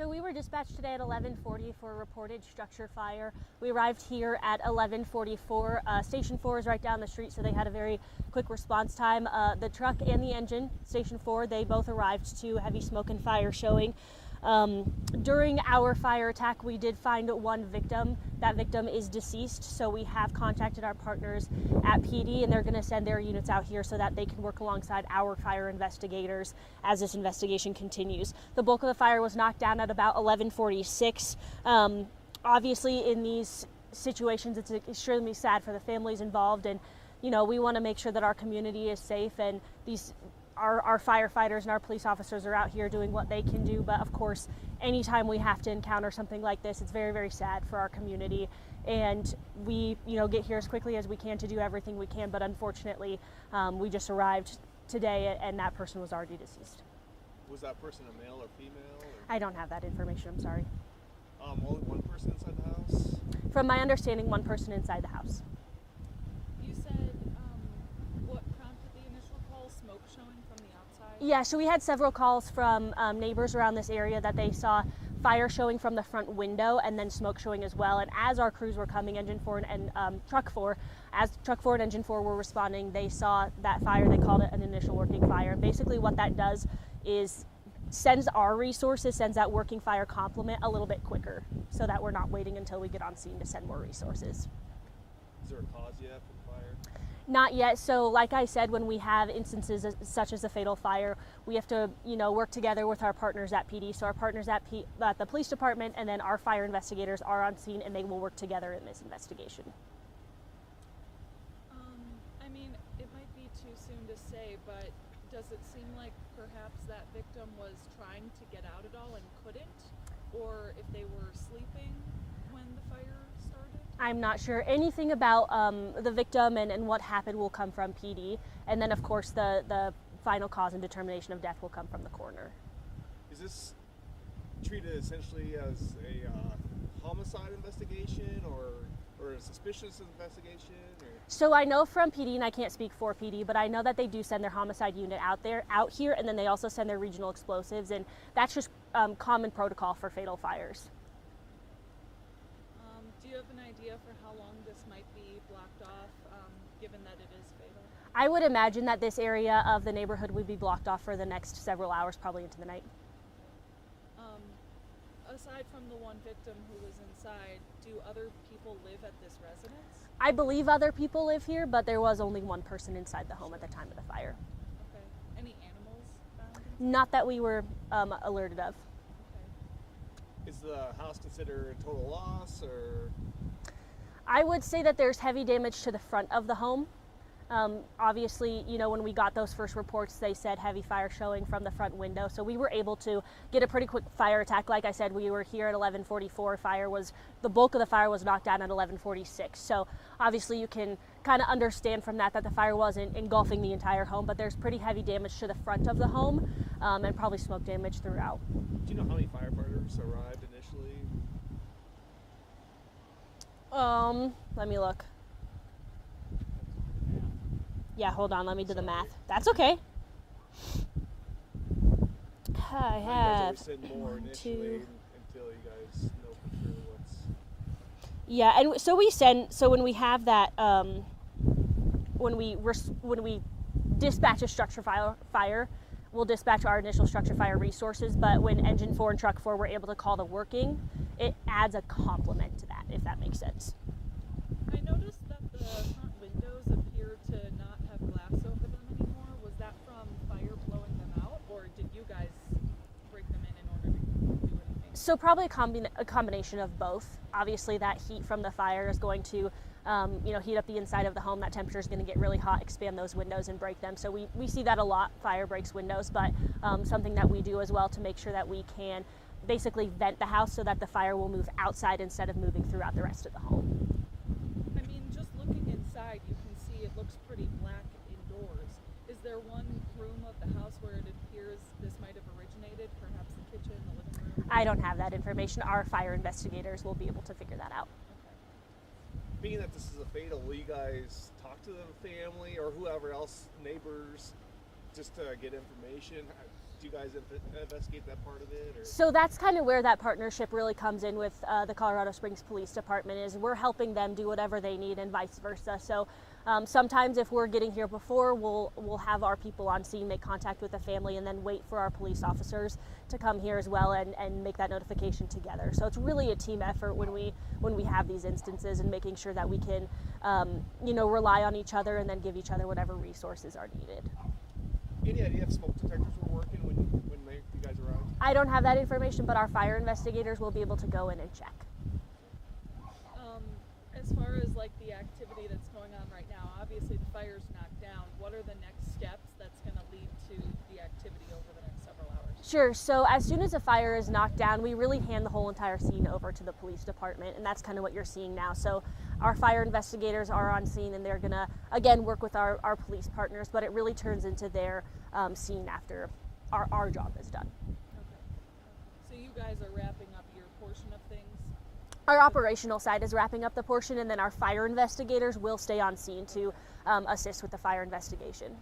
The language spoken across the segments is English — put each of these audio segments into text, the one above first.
So we were dispatched today at 11:40 for a reported structure fire. We arrived here at 11:44. Station 4 is right down the street, so they had a very quick response time. The truck and the engine, Station 4, they both arrived to heavy smoke and fire showing. During our fire attack, we did find one victim. That victim is deceased, so we have contacted our partners at PD, and they're going to send their units out here so that they can work alongside our fire investigators as this investigation continues. The bulk of the fire was knocked down at about 11:46. Obviously, in these situations, it's extremely sad for the families involved, and we want to make sure that our community is safe, and our firefighters and our police officers are out here doing what they can do. But of course, anytime we have to encounter something like this, it's very, very sad for our community. And we, get here as quickly as we can to do everything we can. But unfortunately, we just arrived today and that person was already deceased. Was that person a male or female? I don't have that information, I'm sorry. Only one person inside the house? From my understanding, one person inside the house. You said what prompted the initial call? Smoke showing from the outside? Yeah, so we had several calls from neighbors around this area that they saw fire showing from the front window and then smoke showing as well. And as our crews were coming, Engine 4 and Truck 4, as Truck 4 and Engine 4 were responding, they saw that fire. They called it an initial working fire. And basically what that does is sends our resources, sends that working fire complement a little bit quicker so that we're not waiting until we get on scene to send more resources. Is there a cause yet for the fire? Not yet. So like I said, when we have instances such as a fatal fire, we have to, work together with our partners at PD. So our partners at the police department and then our fire investigators are on scene, and they will work together in this investigation. It might be too soon to say, but does it seem like perhaps that victim was trying to get out at all and couldn't? Or if they were sleeping when the fire started? I'm not sure. Anything about the victim and what happened will come from PD. And then, of course, the final cause and determination of death will come from the coroner. Is this treated essentially as a homicide investigation or a suspicious investigation? So I know from PD, and I can't speak for PD, but I know that they do send their homicide unit out here, and then they also send their regional explosives, and that's just common protocol for fatal fires. Do you have an idea for how long this might be blocked off, given that it is fatal? I would imagine that this area of the neighborhood would be blocked off for the next several hours, probably into the night. Aside from the one victim who was inside, do other people live at this residence? I believe other people live here, but there was only one person inside the home at the time of the fire. Okay. Any animals found? Not that we were alerted of. Okay. Is the house considered a total loss, or? I would say that there's heavy damage to the front of the home. Obviously, when we got those first reports, they said heavy fire showing from the front window. So we were able to get a pretty quick fire attack. Like I said, we were here at 11:44. The bulk of the fire was knocked down at 11:46. So obviously you can kind of understand from that the fire wasn't engulfing the entire home, but there's pretty heavy damage to the front of the home, and probably smoke damage throughout. Do you know how many firefighters arrived initially? Let me look. Yeah, hold on, let me do the math. That's okay. I have You guys always send more 1, initially 2. until you guys know for sure what's. Yeah, and so we send. So when we have that, when we dispatch a structure fire, we'll dispatch our initial structure fire resources. But when Engine 4 and Truck 4 were able to call the working, it adds a complement to that, if that makes sense. I noticed that the front windows appear to not have glass over them anymore. Was that from fire blowing them out, or did you guys break them in order to do anything? So probably a combination of both. Obviously, that heat from the fire is going to, heat up the inside of the home. That temperature is going to get really hot, expand those windows and break them. So we see that a lot. Fire breaks windows, but something that we do as well to make sure that we can basically vent the house so that the fire will move outside instead of moving throughout the rest of the home. Just looking inside, you can see it looks pretty black indoors. Is there one room of the house where it appears this might have originated? Perhaps the kitchen, the living room? I don't have that information. Our fire investigators will be able to figure that out. Okay. Being that this is a fatal, will you guys talk to the family or whoever else, neighbors, just to get information? Do you guys investigate that part of it? Or? So that's kind of where that partnership really comes in with the Colorado Springs Police Department, is we're helping them do whatever they need and vice versa. So sometimes if we're getting here before, we'll have our people on scene make contact with the family and then wait for our police officers to come here as well and make that notification together. So it's really a team effort when we have these instances, and making sure that we can rely on each other and then give each other whatever resources are needed. Any idea if smoke detectors were working when you guys arrived? I don't have that information, but our fire investigators will be able to go in and check. As far as like the activity that's going on right now, obviously the fire's knocked down. What are the next steps that's going to lead to the activity over the next several hours? Sure. So as soon as a fire is knocked down, we really hand the whole entire scene over to the police department, and that's kind of what you're seeing now. So our fire investigators are on scene, and they're going to, again, work with our police partners, but it really turns into their scene after our job is done. Okay. So you guys are wrapping up your portion of things? Our operational side is wrapping up the portion, and then our fire investigators will stay on scene to assist with the fire investigation.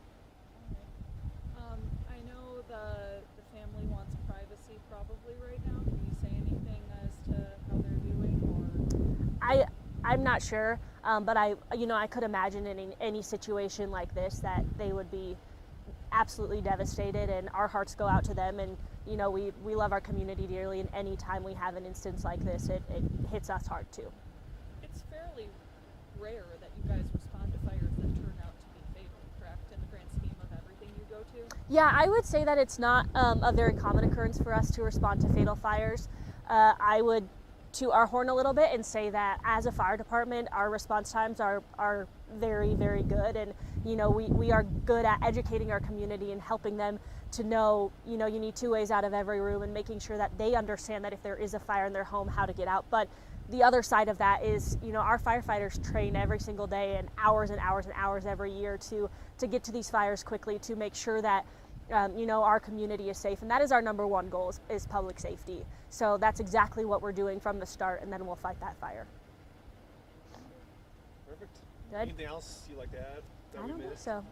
I know the family wants privacy probably right now. Can you say anything as to how they're doing? Or I'm not sure, but I could imagine in any situation like this that they would be absolutely devastated, and our hearts go out to them. And we love our community dearly, and any time we have an instance like this, it hits us hard too. It's fairly rare that you guys respond to fires that turn out to be fatal, correct, in the grand scheme of everything you go to? Yeah, I would say that it's not a very common occurrence for us to respond to fatal fires. I would toot our horn a little bit and say that as a fire department, our response times are very, very good, and we are good at educating our community and helping them to know, you need 2 ways out of every room, and making sure that they understand that if there is a fire in their home, how to get out. But the other side of that is, our firefighters train every single day and hours and hours and hours every year to get to these fires quickly, to make sure that our community is safe. And that is our number one goal, is public safety. So that's exactly what we're doing from the start, and then we'll fight that fire. Perfect. Good? Anything else you'd like to add? I don't think so.